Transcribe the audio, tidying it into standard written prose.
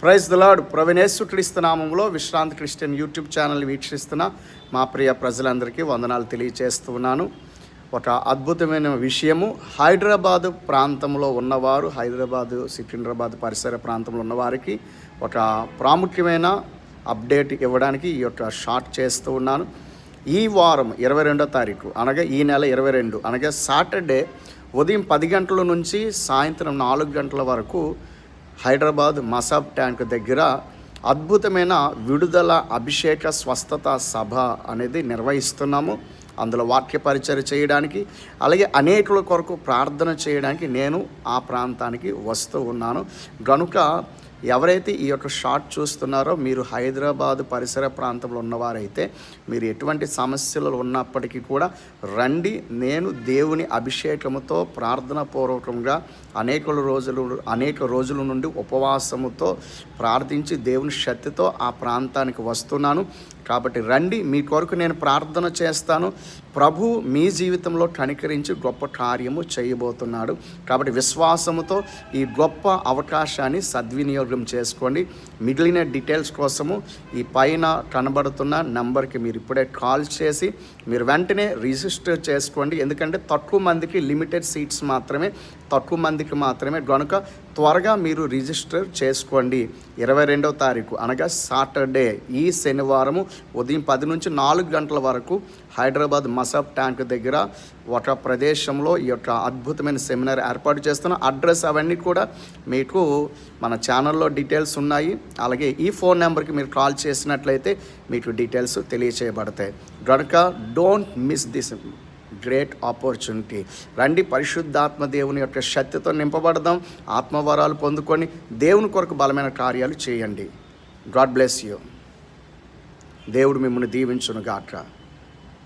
Praise the lord. ప్రవీణేశ్వర క్రీస్తు నామంలో విశ్రాంతి క్రిస్టియన్ యూట్యూబ్ ఛానల్ వీక్షిస్తున్న మా ప్రియ ప్రజలందరికీ వందనాలు తెలియజేస్తున్నాను. ఒక అద్భుతమైన విషయము, హైదరాబాదు ప్రాంతంలో ఉన్నవారు, సికింద్రాబాద్ పరిసర ప్రాంతంలో ఉన్నవారికి ఒక ప్రాముఖ్యమైన అప్డేట్ ఇవ్వడానికి ఈ యొక్క షార్ట్ చేస్తూ ఉన్నాను. ఈ వారం 22వ తారీఖు అనగా ఈ నెల 22 అనగా సాటర్డే ఉదయం 10 గంటల నుంచి సాయంత్రం 4 గంటల వరకు హైదరాబాద్ మసాబ్ ట్యాంక్ దగ్గర అద్భుతమైన విడుదల అభిషేక స్వస్థత సభ అనేది నిర్వహిస్తున్నాము. అందులో వాక్య పరిచర్య చేయడానికి, అలాగే అనేకుల కొరకు ప్రార్థన చేయడానికి నేను ఆ ప్రాంతానికి వస్తూ ఉన్నాను. గనుక ఎవరైతే ఈ యొక్క షార్ట్ చూస్తున్నారో మీరు హైదరాబాదు పరిసర ప్రాంతంలో ఉన్నవారైతే మీరు ఎటువంటి సమస్యలు ఉన్నప్పటికీ కూడా రండి. నేను దేవుని అభిషేకముతో ప్రార్థన పూర్వకంగా అనేక రోజుల నుండి ఉపవాసముతో ప్రార్థించి దేవుని శక్తితో ఆ ప్రాంతానికి వస్తున్నాను. కాబట్టి రండి, మీ కొరకు నేను ప్రార్థన చేస్తాను. ప్రభు మీ జీవితంలో కనికరించి గొప్ప కార్యము చేయబోతున్నాడు. కాబట్టి విశ్వాసముతో ఈ గొప్ప అవకాశాన్ని సద్వినియోగం చేసుకోండి. మిగిలిన డీటెయిల్స్ కోసము ఈ పైన కనబడుతున్న నంబర్కి మీరు ఇప్పుడే కాల్ చేసి మీరు వెంటనే రిజిస్టర్ చేసుకోండి. ఎందుకంటే తక్కువ మందికి, లిమిటెడ్ సీట్స్ మాత్రమే, తక్కువ మందికి మాత్రమే. కనుక త్వరగా మీరు రిజిస్టర్ చేసుకోండి. 22వ తారీఖు అనగా సాటర్డే, ఈ శనివారము ఉదయం 10 నుంచి 4 గంటల వరకు హైదరాబాద్ మసాబ్ ట్యాంక్ దగ్గర ఒక ప్రదేశంలో ఈ యొక్క అద్భుతమైన సెమినార్ ఏర్పాటు చేస్తున్న అడ్రస్ అవన్నీ కూడా మీకు మన ఛానల్లో డీటెయిల్స్ ఉన్నాయి. అలాగే ఈ ఫోన్ నెంబర్కి మీరు కాల్ చేసినట్లయితే మీకు డీటెయిల్స్ తెలియచేయబడతాయి. కనుక don't miss this great opportunity. రండి, పరిశుద్ధాత్మ దేవుని యొక్క శక్తితో నింపబడదాం, ఆత్మవరాలు పొందుకొని దేవుని కొరకు బలమైన కార్యాలు చేయండి. God bless you. దేవుడు మిమ్మల్ని దీవించును గాక.